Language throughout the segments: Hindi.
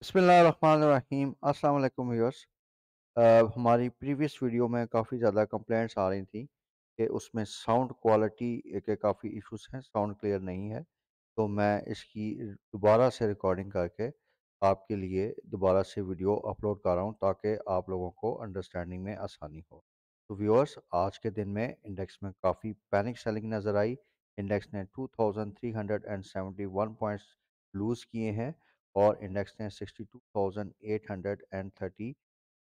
बिस्मिल्लाहिर्रहमानिर्रहीम अस्सलाम वालेकुम व्यूअर्स। हमारी प्रीवियस वीडियो में काफ़ी ज़्यादा कंप्लेंट्स आ रही थी कि उसमें साउंड क्वालिटी के काफ़ी इश्यूज हैं, साउंड क्लियर नहीं है। तो मैं इसकी दोबारा से रिकॉर्डिंग करके आपके लिए दोबारा से वीडियो अपलोड कर रहा हूँ ताकि आप लोगों को अंडरस्टैंडिंग में आसानी हो। तो व्यूअर्स, आज के दिन में इंडेक्स में काफ़ी पैनिक सेलिंग नज़र आई। इंडेक्स ने 2371 पॉइंट्स लूज़ किए हैं और इंडेक्स ने 62,830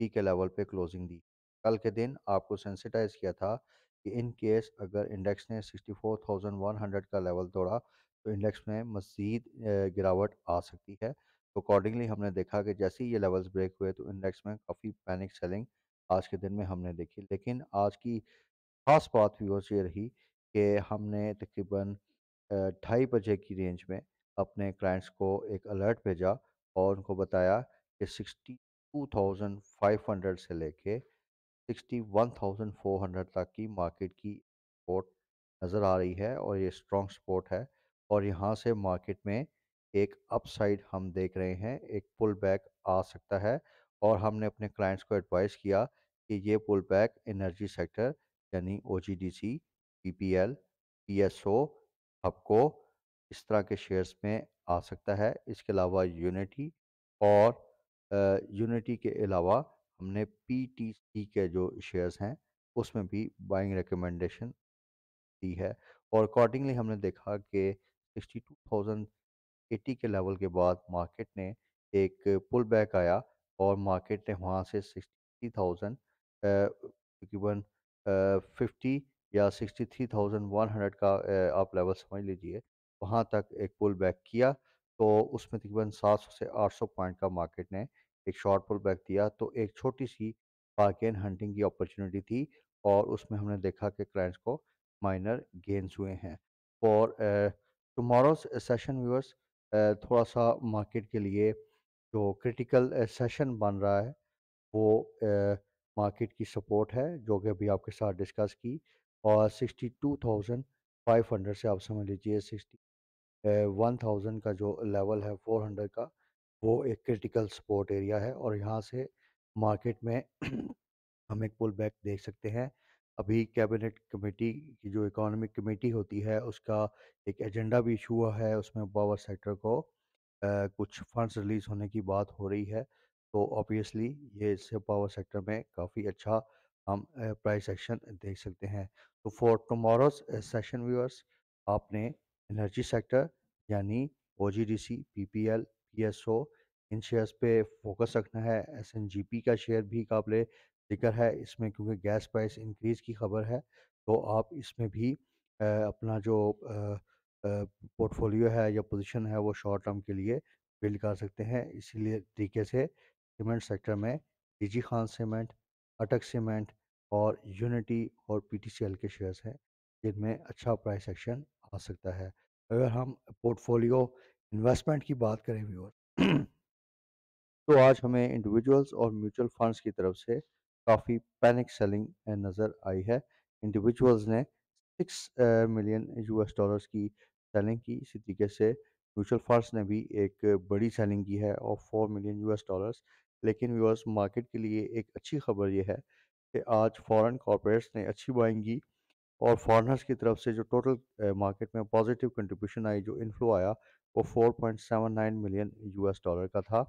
पी के लेवल पे क्लोजिंग दी। कल के दिन आपको सेंसिटाइज किया था कि इन केस अगर इंडेक्स ने 64,100 का लेवल तोड़ा तो इंडेक्स में मज़ीद गिरावट आ सकती है। तो अकॉर्डिंगली हमने देखा कि जैसे ही ये लेवल्स ब्रेक हुए तो इंडेक्स में काफ़ी पैनिक सेलिंग आज के दिन में हमने देखी। लेकिन आज की ख़ास बात व्यूअर्स ये रही कि हमने तकरीबन 2:30 की रेंज में अपने क्लाइंट्स को एक अलर्ट भेजा और उनको बताया कि 62,500 से लेके 61,400 तक की मार्केट की सपोर्ट नज़र आ रही है और ये स्ट्रॉन्ग सपोर्ट है। और यहाँ से मार्केट में एक अपसाइड हम देख रहे हैं, एक पुल बैक आ सकता है। और हमने अपने क्लाइंट्स को एडवाइस किया कि ये पुल बैक एनर्जी सेक्टर यानी ओजीडीसी, पीपीएल, पीएसओ, हबको इस तरह के शेयर्स में आ सकता है। इसके अलावा यूनिटी और यूनिटी के अलावा हमने पीटीसी के जो शेयर्स हैं उसमें भी बाइंग रिकमेंडेशन दी है। और अकॉर्डिंगली हमने देखा कि 62,080 के लेवल के बाद मार्केट ने एक पुल बैक आया और मार्केट ने वहाँ से 63,000 तकरीबन 50 या 63,100 का आप लेवल समझ लीजिए, वहाँ तक एक पुल बैक किया। तो उसमें तकरीबन 700 से 800 पॉइंट का मार्केट ने एक शॉर्ट पुल बैक दिया। तो एक छोटी सी बार्गेन हंटिंग की अपॉर्चुनिटी थी और उसमें हमने देखा कि क्लाइंट्स को माइनर गेन्स हुए हैं। और टुमारोज सेशन व्यूअर्स, थोड़ा सा मार्केट के लिए जो क्रिटिकल सेशन बन रहा है वो मार्केट की सपोर्ट है जो कि अभी आपके साथ डिस्कस की। और 62,500 से आप समझ लीजिए 1000 का जो लेवल है 400 का, वो एक क्रिटिकल सपोर्ट एरिया है और यहाँ से मार्केट में हम एक पुल बैक देख सकते हैं। अभी कैबिनेट कमेटी की जो इकोनॉमिक कमेटी होती है उसका एक एजेंडा भी इशू हुआ है, उसमें पावर सेक्टर को कुछ फंड्स रिलीज़ होने की बात हो रही है। तो ऑब्वियसली ये इससे पावर सेक्टर में काफ़ी अच्छा हम प्राइस एक्शन देख सकते हैं। तो फॉर टुमारोज सेशन व्यूअर्स, आपने एनर्जी सेक्टर यानी ओजीडीसी, पीपीएल, पीएसओ इन शेयर्स पे फोकस रखना है। एसएनजीपी का शेयर भी काबिले ज़िक्र है इसमें क्योंकि गैस प्राइस इंक्रीज़ की खबर है। तो आप इसमें भी अपना जो पोर्टफोलियो है या पोजीशन है वो शॉर्ट टर्म के लिए बिल्ड कर सकते हैं। इसीलिए तरीके से सीमेंट सेक्टर में डीजी खान सीमेंट, अटक सीमेंट और यूनिटी और पीटीसीएल के शेयर्स हैं जिनमें अच्छा प्राइस एक्शन आ सकता है। अगर हम पोर्टफोलियो इन्वेस्टमेंट की बात करें व्यूअर, तो आज हमें इंडिविजुअल्स और म्यूचुअल फंड्स की तरफ से काफ़ी पैनिक सेलिंग नज़र आई है। इंडिविजुअल्स ने 6 मिलियन यूएस डॉलर्स की सेलिंग की। इसी तरीके से म्यूचुअल फंड्स ने भी एक बड़ी सेलिंग की है और 4 मिलियन यूएस डॉलर्स। लेकिन व्यूअर्स, मार्केट के लिए एक अच्छी खबर ये है कि आज फॉरेन कॉर्पोरेट्स ने अच्छी बाइंग की और फॉरेनर्स की तरफ से जो टोटल मार्केट में पॉजिटिव कंट्रीब्यूशन आई, जो इन्फ्लो आया, वो 4.79 मिलियन यूएस डॉलर का था।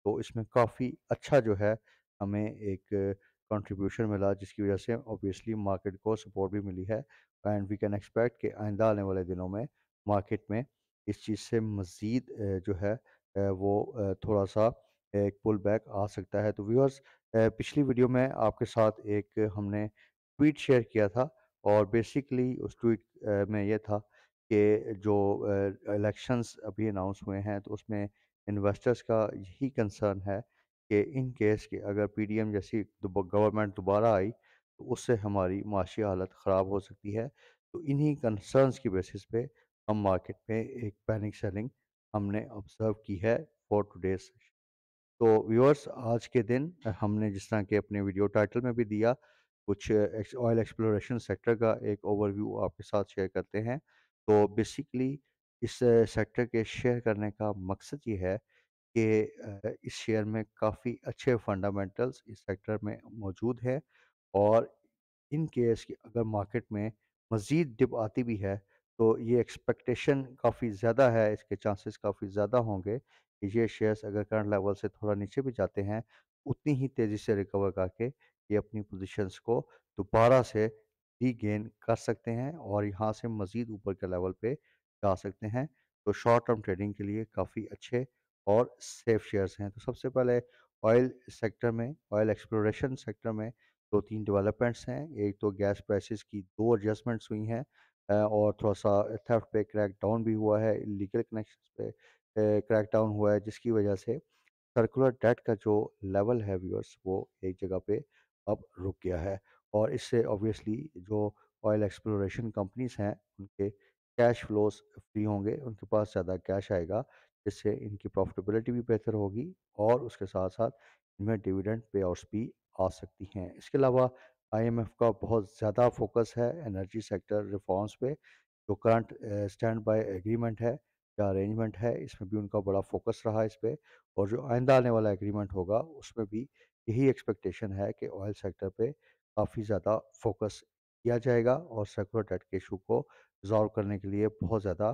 तो इसमें काफ़ी अच्छा जो है हमें एक कंट्रीब्यूशन मिला जिसकी वजह से ऑब्वियसली मार्केट को सपोर्ट भी मिली है। एंड वी कैन एक्सपेक्ट कि आइंदा आने वाले दिनों में मार्केट में इस चीज़ से मज़ीद जो है वो थोड़ा सा एक पुल बैक आ सकता है। तो व्यूअर्स, पिछली वीडियो में आपके साथ एक हमने ट्वीट शेयर किया था और बेसिकली उस ट्वीट में ये था कि जो इलेक्शंस अभी अनाउंस हुए हैं तो उसमें इन्वेस्टर्स का यही कंसर्न है कि इन केस कि अगर पीडीएम जैसी गवर्नमेंट दोबारा आई तो उससे हमारी माशी हालत ख़राब हो सकती है। तो इन्हीं कंसर्न्स की बेसिस पे हम मार्केट में एक पैनिक सेलिंग हमने ऑब्जर्व की है फॉर टुडेज। तो व्यूअर्स, आज के दिन हमने जिस तरह के अपने वीडियो टाइटल में भी दिया, कुछ ऑयल एक्सप्लोरेशन सेक्टर का एक ओवरव्यू आपके साथ शेयर करते हैं। तो बेसिकली इस सेक्टर के शेयर करने का मकसद ये है कि इस शेयर में काफ़ी अच्छे फंडामेंटल्स इस सेक्टर में मौजूद है, और इन केस कि अगर मार्केट में मज़ीद डिप आती भी है, तो ये एक्सपेक्टेशन काफ़ी ज़्यादा है, इसके चांसेस काफ़ी ज़्यादा होंगे कि ये शेयर्स अगर करंट लेवल से थोड़ा नीचे भी जाते हैं, उतनी ही तेज़ी से रिकवर करके ये अपनी पोजीशंस को दोबारा से रीगेन कर सकते हैं और यहाँ से मज़ीद ऊपर के लेवल पे जा सकते हैं। तो शॉर्ट टर्म ट्रेडिंग के लिए काफ़ी अच्छे और सेफ शेयर्स हैं। तो सबसे पहले ऑयल सेक्टर में, ऑयल एक्सप्लोरेशन सेक्टर में 2-3 डेवलपमेंट्स हैं। एक तो गैस प्राइसेस की 2 एडजस्टमेंट्स हुई हैं, और थोड़ा-सा थेफ्ट पे क्रैक डाउन भी हुआ है, इल्लीगल कनेक्शंस पे क्रैक डाउन हुआ है, जिसकी वजह से सर्कुलर डेट का जो लेवल है व्यूअर्स, वो एक जगह पे अब रुक गया है, और इससे ऑब्वियसली जो ऑयल एक्सप्लोरेशन कंपनीज हैं उनके कैश फ्लोज फ्री होंगे, उनके पास ज़्यादा कैश आएगा, जिससे इनकी प्रॉफिटेबिलिटी भी बेहतर होगी और उसके साथ साथ इनमें डिविडेंड पे आउट्स भी आ सकती हैं। इसके अलावा आईएमएफ का बहुत ज़्यादा फोकस है एनर्जी सेक्टर रिफॉर्म्स पे। जो करंट स्टैंड बाय एग्रीमेंट है या अरेंजमेंट है, इसमें भी उनका बड़ा फोकस रहा है इस पे, और जो आइंदा आने वाला एग्रीमेंट होगा उसमें भी यही एक्सपेक्टेशन है कि ऑयल सेक्टर पे काफ़ी ज़्यादा फोकस किया जाएगा और सर्कुलर डेट के इशू को रिजॉल्व करने के लिए बहुत ज़्यादा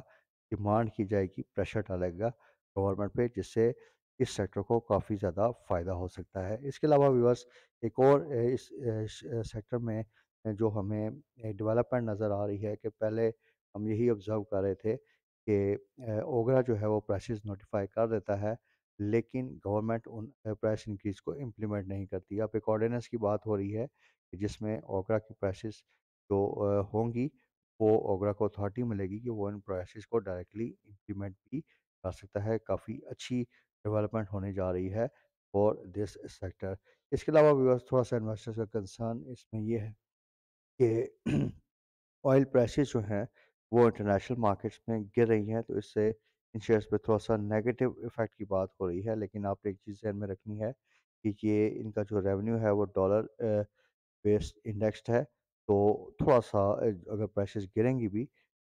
डिमांड की जाएगी, प्रेशर डालेगा गवर्नमेंट पे, जिससे इस सेक्टर को काफ़ी ज़्यादा फ़ायदा हो सकता है। इसके अलावा व्यूअर्स एक और सेक्टर में जो हमें डेवलपमेंट नज़र आ रही है कि पहले हम यही ऑब्ज़र्व कर रहे थे कि ओगरा जो है वो प्राइसेस नोटिफाई कर देता है, लेकिन गवर्नमेंट उन प्राइस इंक्रीज़ को इम्प्लीमेंट नहीं करती। अब एक ऑर्डिनेंस की बात हो रही है कि जिसमें ओगरा की प्राइसेस जो होंगी, वो ओगरा को अथॉरिटी मिलेगी कि वो इन प्राइसेस को डायरेक्टली इम्प्लीमेंट भी कर सकता है। काफ़ी अच्छी डेवलपमेंट होने जा रही है फॉर दिस सेक्टर। इसके अलावा व्यूअर्स थोड़ा-सा इन्वेस्टर्स का कंसर्न इसमें ये है कि ऑयल प्राइसेस जो हैं वो इंटरनेशनल मार्केट्स में गिर रही हैं, तो इससे इन शेयर्स पे थोड़ा-सा नेगेटिव इफ़ेक्ट की बात हो रही है। लेकिन आपने एक चीज़ ज़हन में रखनी है कि ये इनका जो रेवेन्यू है वो डॉलर बेस्ड इंडेक्स्ड है, तो थोड़ा-सा अगर प्राइसेस गिरेंगी भी,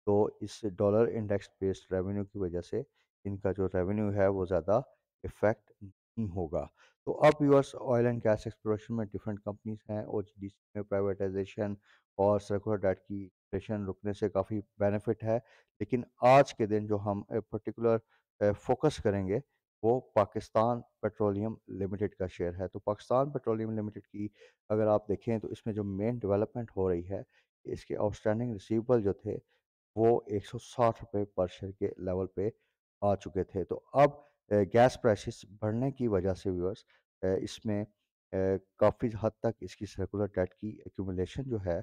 तो इस डॉलर इंडेक्स बेस्ड रेवेन्यू की वजह से इनका जो रेवेन्यू है वो ज़्यादा इफ़ेक्ट नहीं होगा। तो अब viewers oil and gas exploration में डिफरेंट कंपनीज़ हैं, ओजीडीसी में प्राइवेटाइज़ेशन और सर्कुलर डेट की एक्सप्लोरेशन रुकने से काफ़ी बेनिफिट है। लेकिन आज के दिन जो हम पर्टिकुलर फ़ोकस करेंगे, वो पाकिस्तान पेट्रोलियम लिमिटेड का शेयर है। तो पाकिस्तान पेट्रोलियम लिमिटेड की अगर आप देखें तो इसमें जो मेन डेवलपमेंट हो रही है, इसके आउटस्टैंडिंग रिसीवेबल जो थे वो ₹160 पर शेयर के लेवल पे आ चुके थे। तो अब गैस प्राइसेस बढ़ने की वजह से व्यूअर्स इसमें काफ़ी हद तक इसकी सर्कुलर डेट की एक्यूमुलेशन जो है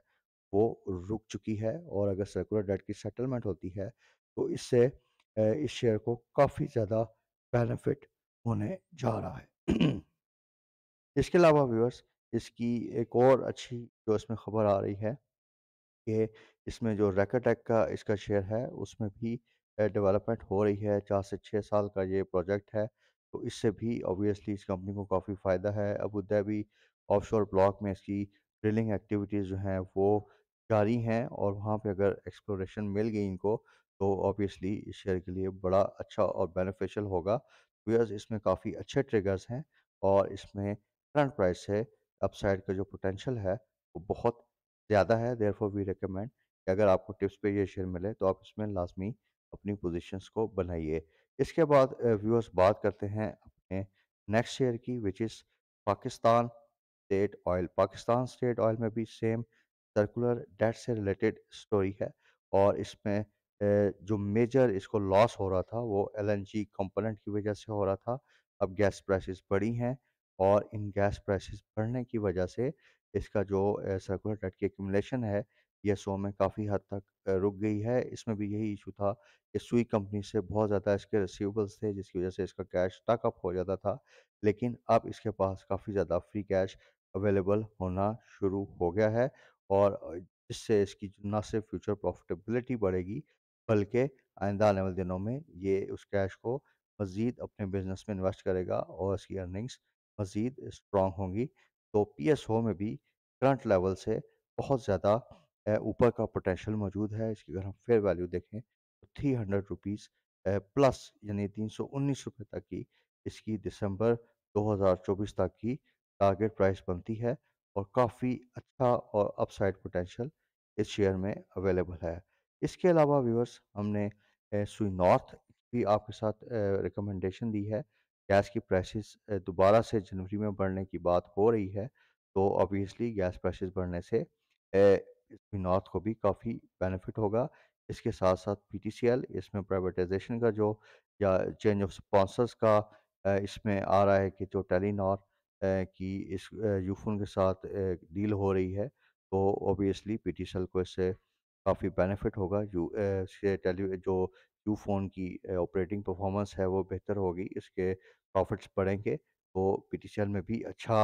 वो रुक चुकी है, और अगर सर्कुलर डेट की सेटलमेंट होती है तो इससे इस शेयर को काफ़ी ज़्यादा बेनिफिट होने जा रहा है। इसके अलावा व्यूअर्स इसकी एक और अच्छी जो इसमें खबर आ रही है कि इसमें जो रैकोटेक का इसका शेयर है उसमें भी डेवलपमेंट हो रही है। 4 से 6 साल का ये प्रोजेक्ट है, तो इससे भी ऑब्वियसली इस कंपनी को काफ़ी फ़ायदा है। अबू धाबी ऑफशोर ब्लॉक में इसकी ड्रिलिंग एक्टिविटीज़ जो हैं वो जारी हैं, और वहाँ पे अगर एक्सप्लोरेशन मिल गई इनको, तो ऑब्वियसली इस शेयर के लिए बड़ा अच्छा और बेनिफिशियल होगा। बिकॉज़ इसमें काफ़ी अच्छे ट्रिगर्स हैं, और इसमें करंट प्राइस से अपसाइड का जो पोटेंशियल है वो बहुत ज़्यादा है। देयरफॉर वी रिकमेंड कि अगर आपको टिप्स पे ये शेयर मिले तो आप इसमें लाज़मी अपनी पोज़ीशंस को बनाइए। इसके बाद व्यूअर्स बात करते हैं अपने नेक्स्ट शेयर की, which is Pakistan state oil. Pakistan state oil में भी सेम सर्कुलर डेट से रिलेटेड स्टोरी है, और इसमें जो मेजर इसको लॉस हो रहा था वो एलएनजी कंपोनेंट की वजह से हो रहा था। अब गैस प्राइसेस बढ़ी हैं, और इन गैस प्राइसेस बढ़ने की वजह से इसका जो सर्कुलर डेट की एक्यूमुलेशन है, ये 100 में काफ़ी हद तक रुक गई है। इसमें भी यही इशू था कि सुई कंपनी से बहुत ज़्यादा इसके रिसीवेबल्स थे, जिसकी वजह से इसका कैश स्टक अप हो जाता था। लेकिन अब इसके पास काफ़ी ज़्यादा फ्री कैश अवेलेबल होना शुरू हो गया है, और इससे इसकी ना सिर्फ फ्यूचर प्रॉफिटेबिलिटी बढ़ेगी, बल्कि आइंदा आने वाले दिनों में ये उस कैश को मज़ीद अपने बिज़नेस में इन्वेस्ट करेगा और इसकी अर्निंग्स मज़ीद स्ट्रॉन्ग होंगी। तो पीएसओ में भी करंट लेवल से बहुत ज़्यादा ऊपर का पोटेंशियल मौजूद है। इसकी अगर हम फेयर वैल्यू देखें तो ₹300 प्लस यानी ₹319 तक की इसकी दिसंबर 2024 तक की टारगेट प्राइस बनती है और काफ़ी अच्छा और अपसाइड पोटेंशियल इस शेयर में अवेलेबल है। इसके अलावा व्यूअर्स हमने सुई नॉर्थ भी आपके साथ रिकमेंडेशन दी है। गैस की प्राइसेस दोबारा से जनवरी में बढ़ने की बात हो रही है, तो ऑब्वियसली गैस प्राइसेस बढ़ने से सुई नॉर्थ को भी काफ़ी बेनिफिट होगा। इसके साथ-साथ पीटीसीएल, इसमें प्राइवेटाइजेशन का जो या चेंज ऑफ स्पॉन्सर्स का इसमें आ रहा है कि जो टेलीनॉर की इस यूफ़ोन के साथ डील हो रही है, तो ऑब्वियसली पीटीसीएल को इससे काफ़ी बेनिफिट होगा। से टेली जो यूफ़ोन की ऑपरेटिंग परफॉर्मेंस है वो बेहतर होगी, इसके प्रॉफिट्स बढ़ेंगे, तो पीटीसीएल में भी अच्छा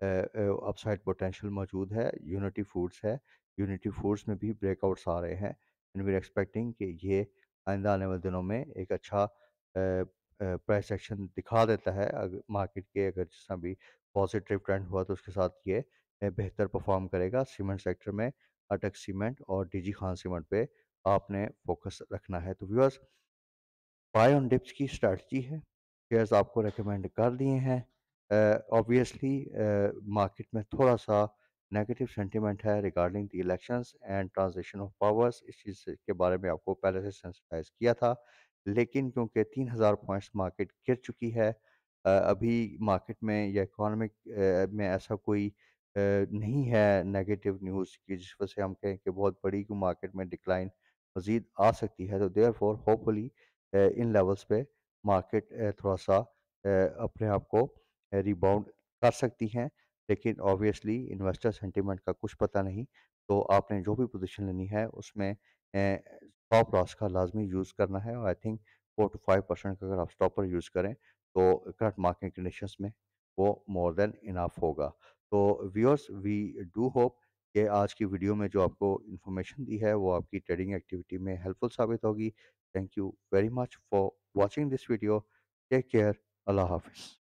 अपसाइड पोटेंशियल मौजूद है। यूनिटी फूड्स है, यूनिटी फूड्स में भी ब्रेकआउट्स आ रहे हैं एंड वी आर एक्सपेक्टिंग कि ये आइंदा आने वाले दिनों में एक अच्छा प्राइस एक्शन दिखा देता है। मार्केट के अगर जिस तरह भी पॉजिटिव ट्रेंड हुआ तो उसके साथ ये बेहतर परफॉर्म करेगा। सीमेंट सेक्टर में अटक सीमेंट और डीजी खान सीमेंट पे आपने फोकस रखना है। तो व्यूअर्स, बाय ऑन डिप्स की स्ट्रैटेजी है, शेयर्स आपको रेकमेंड कर दिए हैं। ऑब्वियसली मार्केट में थोड़ा सा नेगेटिव सेंटिमेंट है regarding the elections and transition of powers. इस चीज़ के बारे में आपको पहले से सेंसिटाइज किया था, लेकिन क्योंकि 3000 पॉइंट्स मार्केट गिर चुकी है, अभी मार्केट में या इकोनॉमिक में ऐसा कोई नहीं है नेगेटिव न्यूज़ की जिस वजह से हम कहें कि बहुत बड़ी मार्केट में डिक्लाइन मजीद आ सकती है। तो therefore hopefully in levels पे मार्केट थोड़ा-सा अपने आप को रिबाउंड कर सकती हैं। लेकिन ऑब्वियसली इन्वेस्टर सेंटिमेंट का कुछ पता नहीं, तो आपने जो भी पोज़ीशन लेनी है उसमें स्टॉप लॉस का लाज़मी यूज़ करना है और आई थिंक 4 टू 5% का अगर आप स्टॉपर यूज़ करें, तो करंट मार्केट कंडीशंस में वो मोर देन इनफ होगा। तो व्यूअर्स, वी डू होप कि आज की वीडियो में जो आपको इन्फॉर्मेशन दी है, वो आपकी ट्रेडिंग एक्टिविटी में हेल्पफुल साबित होगी। Thank you very much for watching this video. Take care. Allah Hafiz.